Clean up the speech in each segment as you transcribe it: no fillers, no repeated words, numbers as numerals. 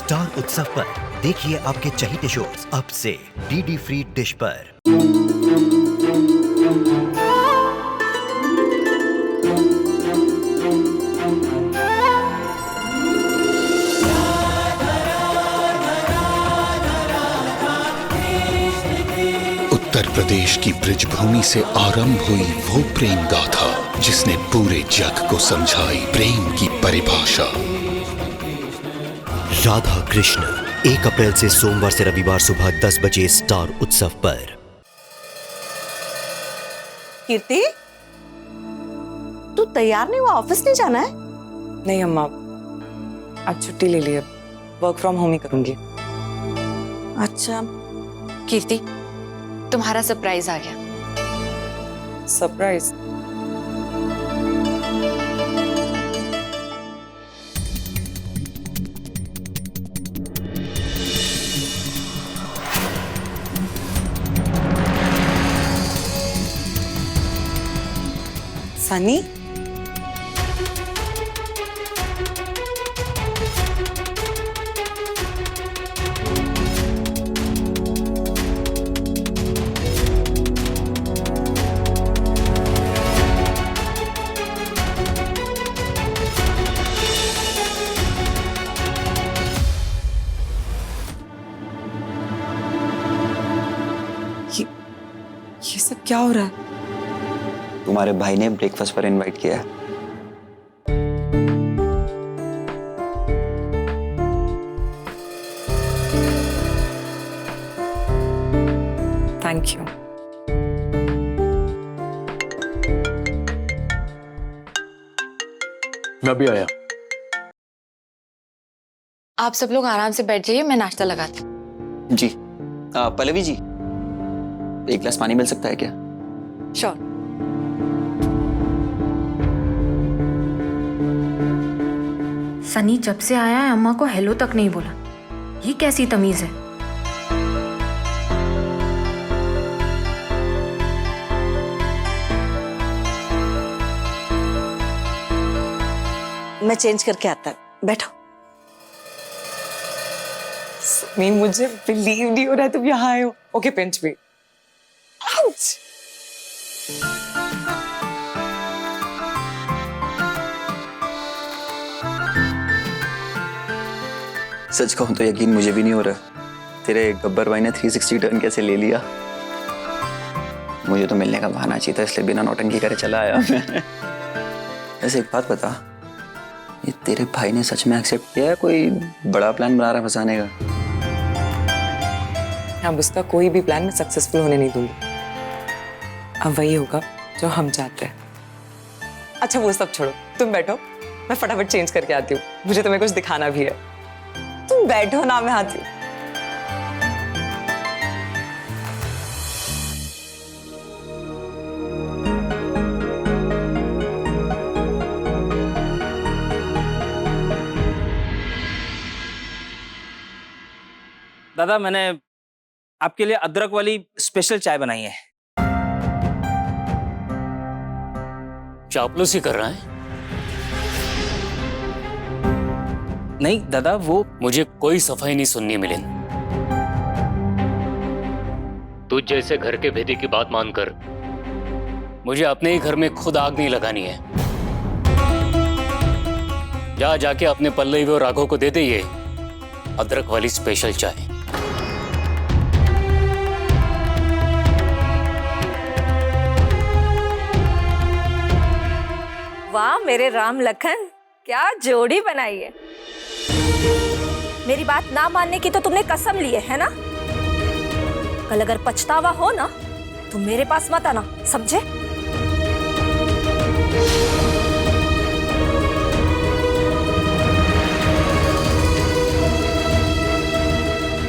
Star उत्सव पर देखिए आपके चहीते शोज अब से डीडी फ्री डिश पर। उत्तर प्रदेश की ब्रिजभूमि से आरंभ हुई वो प्रेम गाथा जिसने पूरे जग को समझाई प्रेम की परिभाषा। राधा कृष्ण 1 अप्रैल से सोमवार से रविवार सुबह 10 बजे स्टार उत्सव पर। कीर्ति, तू तैयार नहीं हुआ? ऑफिस नहीं जाना है? नहीं अम्मा, आज छुट्टी ले ली है, वर्क फ्रॉम होम ही करूंगी। अच्छा। कीर्ति, तुम्हारा सरप्राइज आ गया। सरप्राइज? सनी? ये सब क्या हो रहा है? तुम्हारे भाई ने ब्रेकफास्ट पर इनवाइट किया है। Thank you. मैं भी आया। आप सब लोग आराम से बैठ जाइए, मैं नाश्ता लगाती हूँ। जी पल्लवी जी, 1 गिलास पानी मिल सकता है क्या? श्योर। सनी जब से आया है अम्मा को हेलो तक नहीं बोला। ये कैसी तमीज है? मैं चेंज करके आता, बैठो। सनी, मुझे बिलीव नहीं हो रहा है तुम यहाँ आए हो। ओके, पिंच भी। आउच! सच कहूं तो यकीन मुझे भी नहीं हो रहा। तेरे गब्बर भाई ने 360 टर्न कैसे ले लिया। मुझे तो मिलने का बहाना चाहिए था, इसलिए बिना नौटंकी करे चला आया। ऐसे एक बात बता, ये तेरे भाई ने सच में एक्सेप्ट किया है? कोई बड़ा प्लान बना रहा है फंसाने का? अब उसका कोई भी प्लान मैं सक्सेसफुल होने नहीं दूंगी। अब वही होगा जो हम चाहते हैं। अच्छा वो सब छोड़ो, तुम बैठो, मैं फटाफट चेंज करके आती हूँ। मुझे तुम्हें कुछ दिखाना भी है। तुम बैठो ना, मैं आती हूँ। दादा, मैंने आपके लिए अदरक वाली स्पेशल चाय बनाई है। चापलूसी कर रहा है? नहीं दादा, वो मुझे कोई सफाई नहीं सुननी मिलिंद। तुझ जैसे घर के भेदी की बात मानकर मुझे अपने ही घर में खुद आग नहीं लगानी है। जाके अपने पल्लवी और राघव को दे दे ये अदरक वाली स्पेशल चाय। वाह मेरे राम लखन, क्या जोड़ी बनाई है। मेरी बात ना मानने की तो तुमने कसम ली है ना? कल अगर पछतावा हो ना तो मेरे पास मत आना, समझे?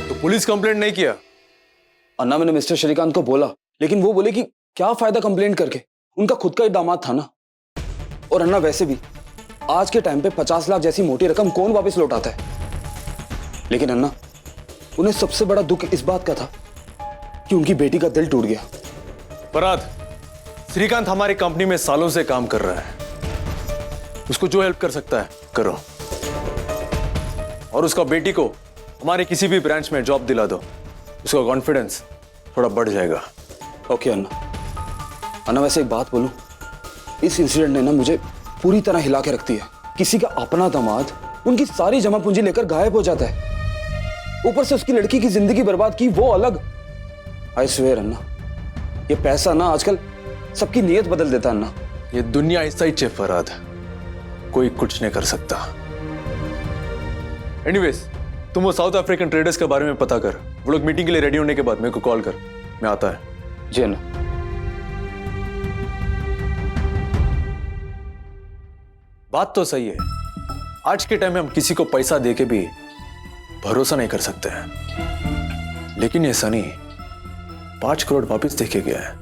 तो पुलिस कंप्लेंट नहीं किया? अन्ना, मैंने मिस्टर श्रीकांत को बोला, लेकिन वो बोले कि क्या फायदा कंप्लेंट करके, उनका खुद का ही दामाद था ना। और अन्ना, वैसे भी आज के टाइम पे 50 लाख जैसी मोटी रकम कौन वापस लौटाता है? लेकिन अन्ना, उन्हें सबसे बड़ा दुख इस बात का था कि उनकी बेटी का दिल टूट गया। फरहाद, श्रीकांत हमारी कंपनी में सालों से काम कर रहा है, उसको जो हेल्प कर सकता है करो, और उसका बेटी को हमारे किसी भी ब्रांच में जॉब दिला दो, उसका कॉन्फिडेंस थोड़ा बढ़ जाएगा। ओके अन्ना। अन्ना वैसे एक बात बोलूं, इस इंसिडेंट ने ना मुझे पूरी तरह हिला के रखती है। किसी का अपना दामाद उनकी सारी जमा पूंजी लेकर गायब हो जाता है, ऊपर से उसकी लड़की की जिंदगी बर्बाद की, वो अलग। आई स्वेयर अन्ना, ये पैसा ना आजकल सबकी नीयत बदल देता अन्ना। ये दुनिया ऐसा ही है फरहाद, कोई कुछ नहीं कर सकता। एनीवेज, तुम वो साउथ अफ्रीकन ट्रेडर्स के बारे में पता कर। वो लोग मीटिंग के लिए रेडी होने के बाद मेरे को कॉल कर, मैं आता है। जी अन्ना। बात तो सही है, आज के टाइम में हम किसी को पैसा देके भी भरोसा नहीं कर सकते हैं, लेकिन ये सनी 5 करोड़ वापस देके गया है।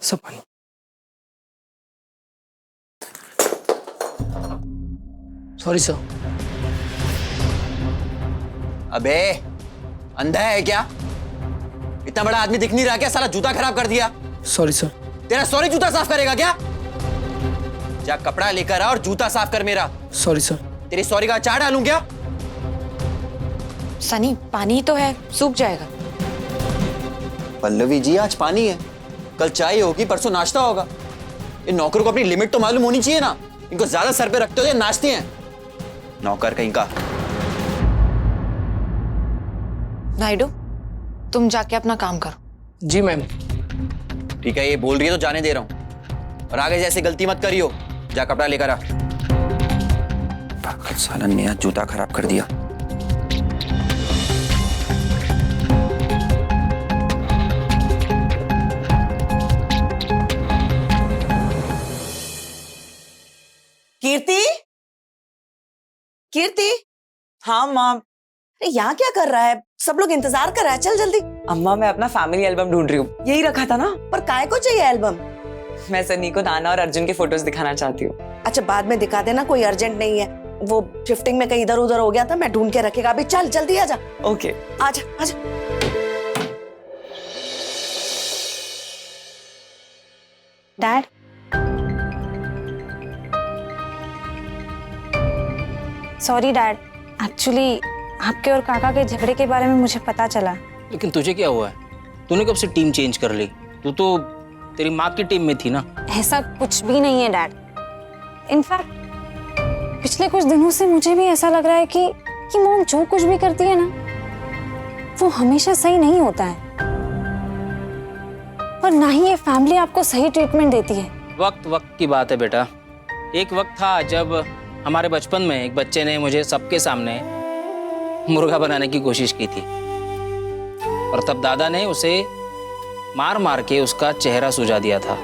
सब पानी। Sorry sir. अबे अंधा है क्या? इतना बड़ा आदमी दिख नहीं रहा क्या? साला जूता खराब कर दिया। Sorry sir. तेरा सॉरी जूता साफ करेगा क्या? जा कपड़ा लेकर आ और जूता साफ कर मेरा। Sorry sir. तेरी सॉरी का अचार डालूं क्या? सनी पानी तो है, सूख जाएगा। पल्लवी जी, आज पानी है, कल चाय होगी, परसों नाश्ता होगा। इन नौकरों को अपनी लिमिट तो मालूम होनी चाहिए ना। इनको ज्यादा सर पे रखते हो तो नाचते हैं, नौकर कहीं का। नायडू, तुम जाके अपना काम करो। जी मैम। ठीक है, ये बोल रही है तो जाने दे रहा हूं, और आगे जैसे गलती मत करियो। जा कपड़ा लेकर आ। पागल साला, नया जूता खराब कर दिया। कीर्ति, कीर्ति। हाँ माँ। यहाँ क्या कर रहा है? सब लोग इंतजार कर रहा है, चल जल्दी। अम्मा, मैं अपना फैमिली एल्बम ढूंढ रही हूँ। यही रखा था ना। पर काय को चाहिए एल्बम? मैं सनी को नाना और अर्जुन के फोटोज दिखाना चाहती हूँ। अच्छा, बाद में दिखा देना, कोई अर्जेंट नहीं है। वो शिफ्टिंग में कहीं इधर उधर हो गया था, मैं ढूंढ के रखेगा। अभी चल जल्दी आजा। ओके, आजा आजा। डैड, सॉरी डैड, एक्चुअली आपके और काका के झगड़े के बारे में मुझे पता चला। लेकिन तुझे क्या हुआ है? तूने कब से टीम चेंज कर ली? तू तो तेरी माँ की टीम में थी ना। ऐसा कुछ भी नहीं है डैड। इनफैक्ट पिछले कुछ दिनों से मुझे भी ऐसा लग रहा है कि मॉम जो कुछ भी करती है ना, वो हमेशा सही नहीं होता है, और ना ही ये फैमिली आपको सही ट्रीटमेंट देती है। वक्त की बात है बेटा। एक वक्त था जब हमारे बचपन में एक बच्चे ने मुझे सबके सामने मुर्गा बनाने की कोशिश की थी, और तब दादा ने उसे मार मार के उसका चेहरा सुझा दिया था।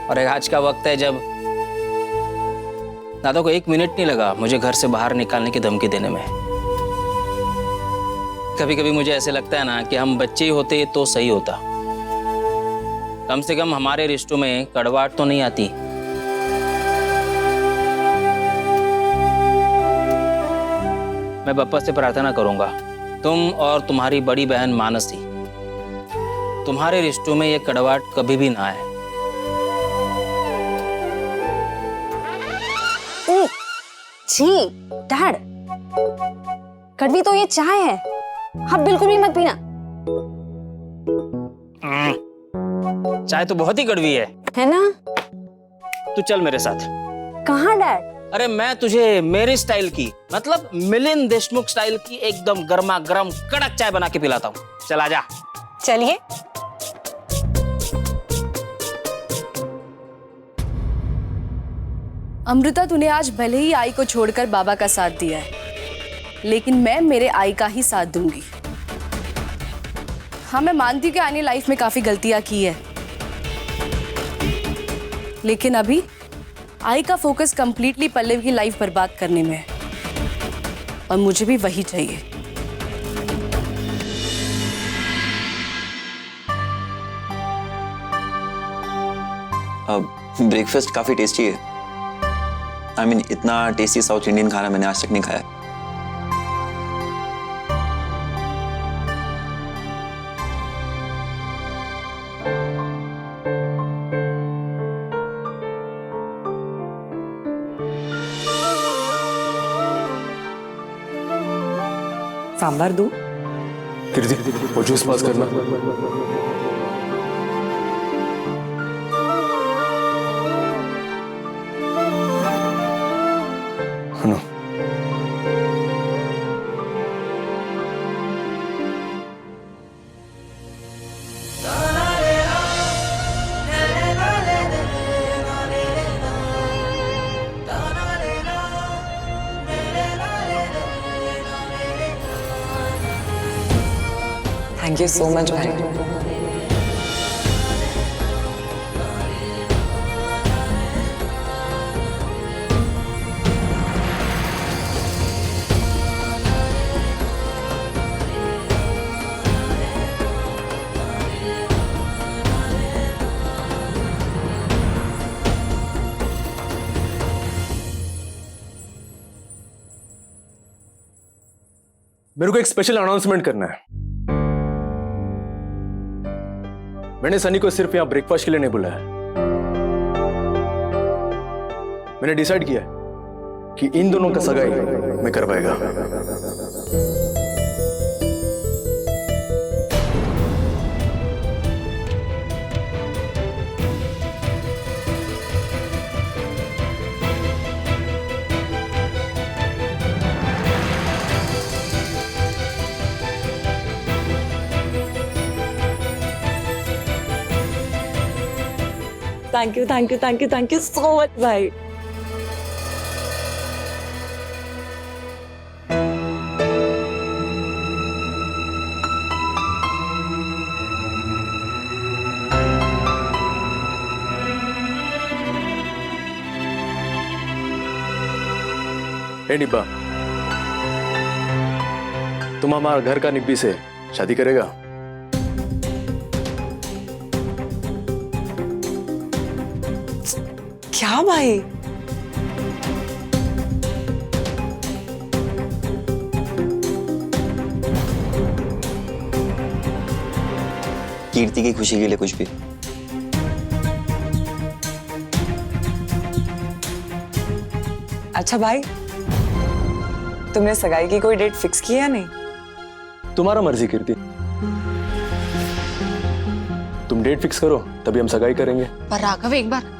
और एक आज का वक्त है जब दादा को 1 मिनट नहीं लगा मुझे घर से बाहर निकालने की धमकी देने में। कभी कभी मुझे ऐसे लगता है ना कि हम बच्चे ही होते तो सही होता। कम से कम हमारे रिश्तों में कड़वाहट तो नहीं आती। मैं बप्पा से प्रार्थना करूंगा, तुम और तुम्हारी बड़ी बहन मानसी, तुम्हारे रिश्तों में ये कड़वाहट कभी भी ना आए। जी डैड, कड़वी तो ये चाय है, आप बिल्कुल भी मत पीना। चाय तो बहुत ही कड़वी है ना? तू चल मेरे साथ। कहाँ डैड? अरे मैं तुझे मेरी स्टाइल की, मतलब मिलिंद देशमुख स्टाइल की एकदम गर्मा गर्म कड़क चाय बना के पिलाता हूँ। चल आजा। चलिए। अमृता, तूने आज भले ही आई को छोड़कर बाबा का साथ दिया है, लेकिन मैं मेरे आई का ही साथ दूंगी। हाँ, मैं मानती हूँ कि आने लाइफ में काफी गलतियां की है, लेकिन अभी आई का फोकस कंप्लीटली पल्लवी की लाइफ बर्बाद करने में है, और मुझे भी वही चाहिए। ब्रेकफास्ट काफी टेस्टी है। I mean, इतना टेस्टी साउथ इंडियन खाना मैंने आज तक नहीं खाया। सांभर दूं? कीर्ति वो जूस पास करना। No. Thank you so much भाई। मेरे को एक स्पेशल अनाउंसमेंट करना है। मैंने सनी को सिर्फ यहां ब्रेकफास्ट के लिए नहीं बुलाया। मैंने डिसाइड किया कि इन दोनों का सगाई मैं करवाएगा। Thank you thank you thank you thank you so much भाई। ए निब्बा, तुम हमारा घर का निब्बी से शादी करेगा? क्या भाई? कीर्ति की खुशी के लिए कुछ भी। अच्छा भाई, तुमने सगाई की कोई डेट फिक्स की या नहीं? तुम्हारा मर्जी कीर्ति, तुम डेट फिक्स करो तभी हम सगाई करेंगे। पर राघव एक बार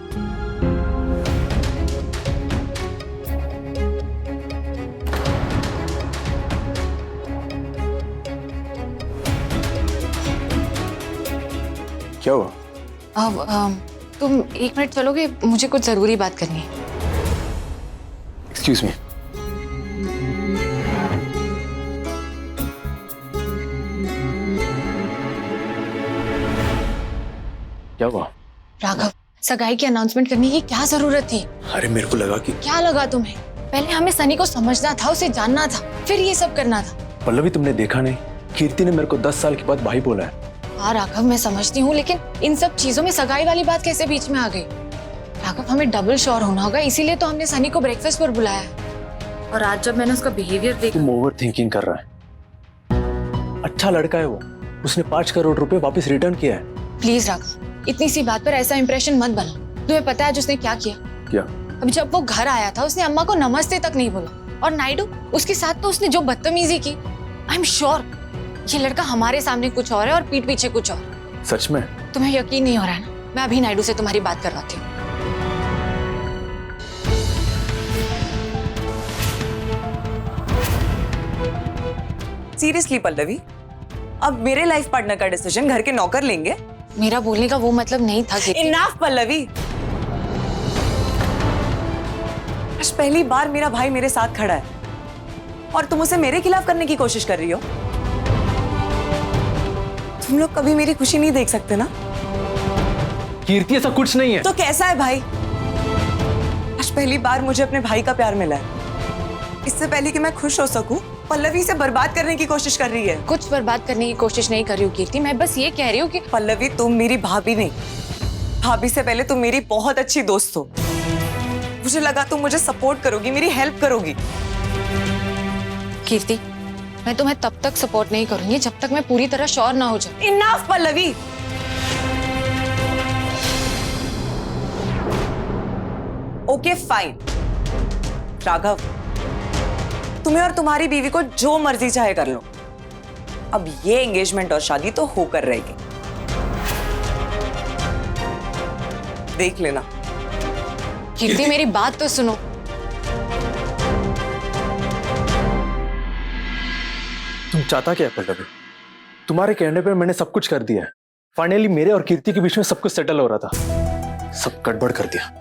क्या हुआ? तुम 1 मिनट चलोगे? मुझे कुछ जरूरी बात करनी है। Excuse me. क्या हुआ? राघव, सगाई की अनाउंसमेंट करने की क्या जरूरत थी? अरे मेरे को लगा कि क्या लगा तुम्हें? पहले हमें सनी को समझना था, उसे जानना था, फिर ये सब करना था। पल्लवी, तुमने देखा नहीं, कीर्ति ने मेरे को 10 साल के बाद भाई बोला है। हाँ राघव, मैं समझती हूँ, लेकिन इन सब चीजों में सगाई वाली बात कैसे बीच में आ गई? राघव, हमें डबल श्योर होना होगा, इसीलिए तो हमने सनी को ब्रेकफास्ट पर बुलाया है। और आज जब मैंने उसका बिहेवियर देखा। तुम ओवर थिंकिंग कर रहा है। अच्छा लड़का है वो, उसने 5 करोड़ रुपए वापस रिटर्न किया है। प्लीज राघव, इतनी सी बात पर ऐसा इंप्रेशन मत बना। तुम्हें पता है आज उसने क्या किया? क्या? अब जब वो घर आया था, उसने अम्मा को नमस्ते तक नहीं बोला। और नायडू, उसके साथ तो उसने जो बदतमीजी की, आई एम श्योर ये लड़का हमारे सामने कुछ और है और पीठ पीछे कुछ और। सच में? तुम्हें यकीन नहीं हो रहा है ना? मैं अभी नायडू से तुम्हारी बात करवाती हूँ। सीरियसली पल्लवी, अब मेरे लाइफ पार्टनर का डिसीजन घर के नौकर लेंगे? मेरा बोलने का वो मतलब नहीं था। इनफ पल्लवी, आज पहली बार मेरा भाई मेरे साथ खड़ा है और तुम उसे मेरे खिलाफ करने की कोशिश कर रही हो। तुम लोग कभी मेरी खुशी नहीं देख सकते ना? कीर्ति, ऐसा कुछ नहीं है। तो कैसा है भाई? आज पहली बार मुझे अपने भाई का प्यार मिला है। इससे पहले कि मैं खुश हो सकूं, पल्लवी से बर्बाद करने की कोशिश कर रही है। कुछ बर्बाद करने की कोशिश नहीं कर रही हूँ कीर्ति, मैं बस ये कह रही हूँ कि पल्लवी, तुम मेरी भाभी नहीं, भाभी से पहले तुम मेरी बहुत अच्छी दोस्त हो। मुझे लगा तुम मुझे सपोर्ट करोगी, मेरी हेल्प करोगी। कीर्ति, मैं तुम्हें तब तक सपोर्ट नहीं करूंगी जब तक मैं पूरी तरह श्योर ना हो जाऊं। Enough Pallavi. Okay fine Raghav, तुम्हें और तुम्हारी बीवी को जो मर्जी चाहे कर लो, अब ये एंगेजमेंट और शादी तो होकर रहेगी, देख लेना। कीर्ति मेरी बात तो सुनो। तुम चाहता क्या है पल्लवी? तुम्हारे कहने पे मैंने सब कुछ कर दिया है। फाइनली मेरे और कीर्ति के बीच में सब कुछ सेटल हो रहा था, सब गड़बड़ कर दिया।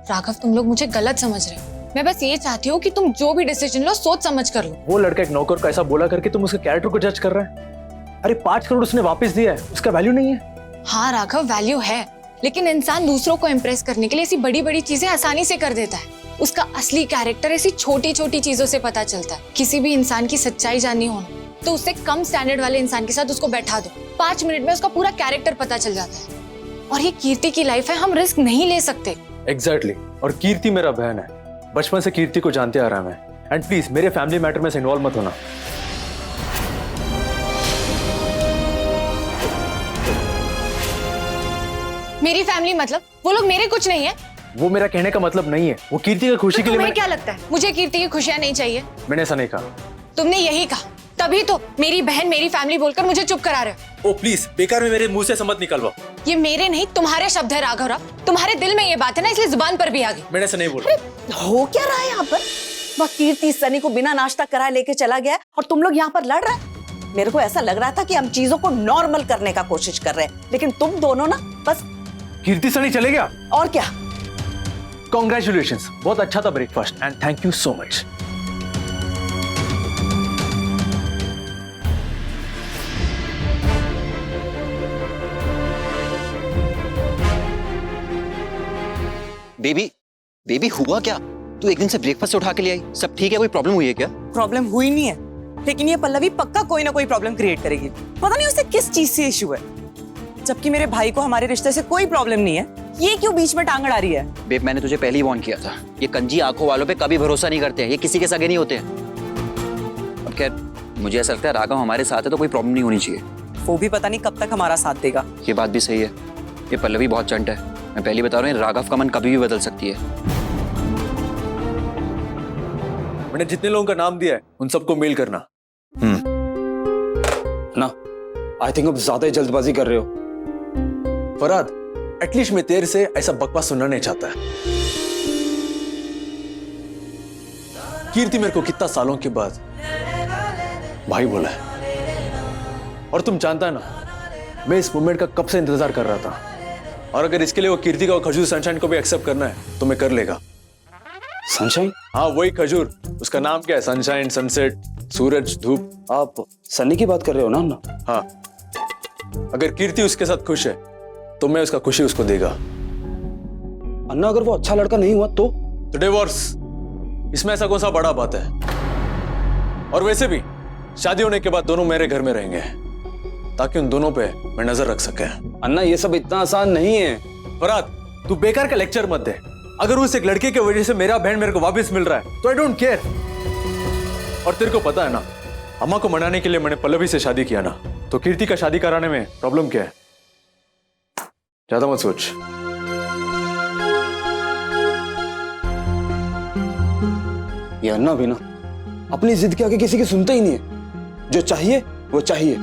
राघव, तुम लोग मुझे गलत समझ रहे हो। मैं बस ये चाहती हूँ कि तुम जो भी डिसीजन लो सोच समझ कर लो। वो लड़का एक नौकर को ऐसा बोला करके तुम उसके कैरेक्टर को जज कर रहे हैं? अरे 5 करोड़ उसने वापस दिया है, उसका वैल्यू नहीं है? हाँ राघव, वैल्यू है, लेकिन इंसान दूसरों को इम्प्रेस करने के लिए ऐसी बड़ी बड़ी चीजें आसानी से कर देता है। उसका असली कैरेक्टर ऐसी छोटी छोटी चीजों से पता चलता है। किसी भी इंसान की सच्चाई जाननी हो तो उससे कम स्टैंडर्ड वाले इंसान के साथ उसको बैठा दो, 5 मिनट में उसका पूरा कैरेक्टर पता चल जाता है। और ये कीर्ति की लाइफ है, हम रिस्क नहीं ले सकते। एग्जैक्टली। और कीर्ति मेरा बहन है, बचपन से कीर्ति को जानते आ रहा मैं। एंड प्लीज मेरे फैमिली मैटर में से इन्वॉल्व मत होना। मेरी फैमिली मतलब वो लोग मेरे कुछ नहीं है। वो मेरा कहने का मतलब नहीं है, वो कीर्ति की खुशी के लिए। तुम्हें क्या लगता है मुझे कीर्ति की खुशियां नहीं चाहिए? मैंने ऐसा नहीं कहा। तुमने यही कहा, तभी तो मेरी बहन मेरी फैमिली बोलकर मुझे चुप करा रहे हो। ओ प्लीज, बेकार में मेरे मुंह से मत निकलवाओ। ये मेरे नहीं तुम्हारे शब्द है राघव राव। तुम्हारे दिल में ये बात है ना, इसलिए जुबान पर भी आ गई। मैंने ऐसा नहीं बोला। हो क्या रहा है यहाँ पर? वह कीर्ति सनी को बिना नाश्ता कराए लेके चला गया और तुम लोग यहाँ पर लड़ रहे हैं। मेरे को ऐसा लग रहा था कि हम चीजों को नॉर्मल करने का कोशिश कर रहे हैं, लेकिन तुम दोनों ना बस। कीर्ति सनी चले गया? और क्या। कॉन्ग्रेचुलेशंस, बहुत अच्छा था breakfast and thank you so much. Baby हुआ क्या? तू एक दिन से ब्रेकफास्ट उठा के ले आई, सब ठीक है? कोई प्रॉब्लम हुई है क्या? प्रॉब्लम हुई नहीं है, लेकिन ये पल्लवी पक्का कोई ना कोई प्रॉब्लम क्रिएट करेगी। पता नहीं उसे किस चीज से इशू है, जबकि मेरे भाई को हमारे रिश्ते से कोई प्रॉब्लम नहीं है। ये क्यों बीच में टांग अड़ा रही है? बेब, मैंने तुझे पहले ही वार्न किया था, ये कंजी आंखों वालों पे कभी भरोसा नहीं करते हैं, ये किसी के सगे नहीं होते हैं। अब खैर, मुझे ऐसा लगता है राघव हमारे साथ है तो कोई प्रॉब्लम नहीं होनी चाहिए। वो भी पता नहीं कब तक हमारा साथ देगा। ये बात भी सही है, ये पल्लवी बहुत चंट है। मैं पहले बता रहा हूँ, राघव का मन कभी भी बदल सकती है। मैंने जितने लोगों का नाम दिया है उन सबको मेल करना। ना, आई थिंक अब ज्यादा ही जल्दबाजी कर रहे हो। फरहाद, एटलीस्ट मैं तेरे से ऐसा बकवास सुनना नहीं चाहता है। कीर्ति मेरे को कितना सालों के बाद भाई बोला है, और तुम जानता है ना, मैं इस मोमेंट का कब से इंतजार कर रहा था। और अगर इसके लिए वो कीर्ति का खजूर सनशाइन को भी एक्सेप्ट करना है तो मैं कर लेगा। सनशाइन? हाँ, वही खजूर। उसका नाम क्या है? सनशाइन, सनसेट, सूरज, धूप। आप सनी की बात कर रहे हो ना अन्ना? हाँ, अगर कीर्ति उसके साथ खुश है तो मैं उसका खुशी उसको देगा। अन्ना, अगर वो अच्छा लड़का नहीं हुआ तो डिवोर्स, इसमें ऐसा कौन सा बड़ा बात है? और वैसे भी शादी होने के बाद दोनों मेरे घर में रहेंगे ताकि उन दोनों पे मैं नजर रख सके। अन्ना, ये सब इतना आसान नहीं है। फरहाद, तू बेकार का लेक्चर मत दे। अगर उस एक लड़के की वजह से मेरा बहन मेरे को वापस मिल रहा है तो आई डोंट केयर। और तेरे को पता है ना, अम्मा को मनाने के लिए मैंने पल्लवी से शादी किया ना, तो कीर्ति का शादी कराने में प्रॉब्लम क्या है? ज्यादा मत सोच। ये अन्ना भी ना अपनी जिद के आगे किसी की सुनते ही नहीं है। जो चाहिए वो चाहिए।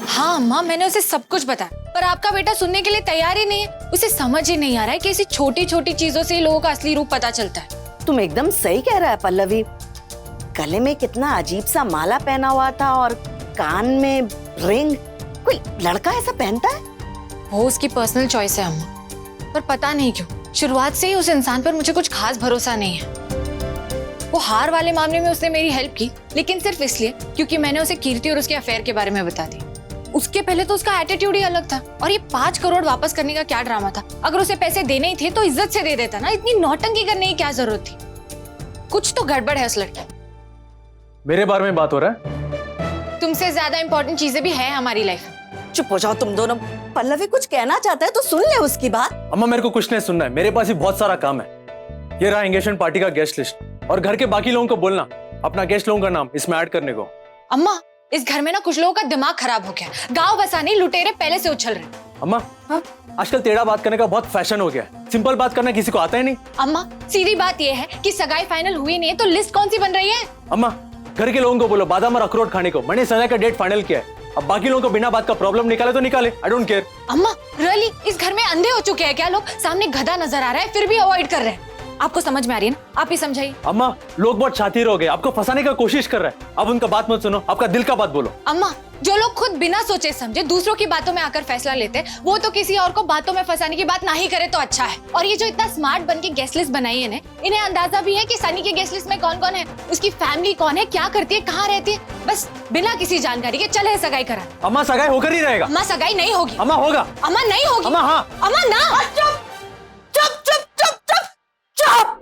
हाँ अम्मा, मैंने उसे सब कुछ बताया, पर आपका बेटा सुनने के लिए तैयार ही नहीं है। उसे समझ ही नहीं आ रहा है कि ऐसी छोटी छोटी चीजों से लोगों का असली रूप पता चलता है। तुम एकदम सही कह रहा है पल्लवी। गले में कितना अजीब सा माला पहना हुआ था और कान में रिंग। कोई लड़का ऐसा पहनता है? वो उसकी पर्सनल चॉइस है अम्मा, पर पता नहीं क्यों शुरुआत से ही उस इंसान पर मुझे कुछ खास भरोसा नहीं है। वो हार वाले मामले में उसने मेरी हेल्प की, लेकिन सिर्फ इसलिए क्योंकि मैंने उसे कीर्ति और उसके अफेयर के बारे में बता दी। उसके पहले तो उसका एटीट्यूड ही अलग था। और ये 5 करोड़ वापस करने का क्या ड्रामा था? अगर उसे पैसे देने ही थे तो इज्जत से दे देता ना, इतनी नौटंकी करने की क्या जरूरत थी? कुछ तो गड़बड़ है उस लड़के। मेरे बारे में बात हो रहा है? तुमसे ज्यादा इंपॉर्टेंट चीजें भी है हमारी लाइफ। चुप हो जाओ तुम दोनों। पल्लवी कुछ कहना चाहता है तो सुन ले उसकी बात। अम्मा, मेरे को कुछ नहीं सुनना है, मेरे पास ही बहुत सारा काम है। ये रहा एंगेजमेंट पार्टी का गेस्ट लिस्ट, और घर के बाकी लोगों को बोलना अपना गेस्ट लोगों का नाम इसमें ऐड करने को। अम्मा, इस घर में ना कुछ लोगों का दिमाग खराब हो गया। गांव बसाने लुटेरे पहले से उछल रहे। अम्मा, आजकल टेढ़ा बात करने का बहुत फैशन हो गया है। सिंपल बात करना किसी को आता ही नहीं। अम्मा, सीधी बात यह है कि सगाई फाइनल हुई नहीं है तो लिस्ट कौन सी बन रही है? अम्मा, घर के लोगों को बोलो बादाम और अखरोट खाने को। मैंने सना का डेट फाइनल किया है। अब बाकी लोगों को बिना बात का प्रॉब्लम निकाले तो निकाले, आई डोंट केयर। अम्मा रियली इस घर में अंधे हो चुके हैं क्या लोग? सामने गधा नजर आ रहा है फिर भी अवॉइड कर रहे हैं। आपको समझ में आ रही है ना? आप ही समझाइए। अम्मा लोग बहुत शातिर हो गए, आपको फंसाने का कोशिश कर रहे हैं। अब उनका बात मत सुनो, आपका दिल का बात बोलो। अम्मा जो लोग खुद बिना सोचे समझे दूसरों की बातों में आकर फैसला लेते हैं, वो तो किसी और को बातों में फंसाने की बात ना ही करे तो अच्छा है। और ये जो इतना स्मार्ट बन के गेस्ट लिस्ट बनाई है इन्हें अंदाजा भी है कि सनी के गेस्ट लिस्ट में कौन कौन है, उसकी फैमिली कौन है, क्या करती है, कहाँ रहती है। बस बिना किसी जानकारी के चले सगाई करा। अम्मा सगाई होकर ही रहेगा। अम्मा सगाई नहीं होगी। अम्मा होगा। अम्मा नहीं होगी। अम्मा हाँ। अम्मा ना। चुप चुप चुप चुप चुप चुप।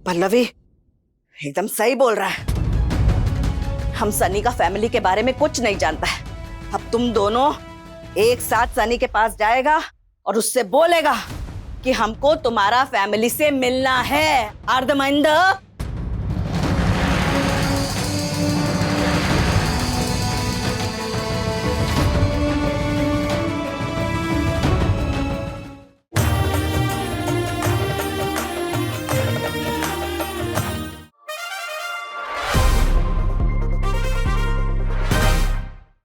पल्लवी एकदम सही बोल रहा है। हम सनी का फैमिली के बारे में कुछ नहीं जानता है। अब तुम दोनों एक साथ सनी के पास जाएगा और उससे बोलेगा कि हमको तुम्हारा फैमिली से मिलना है। Are the mind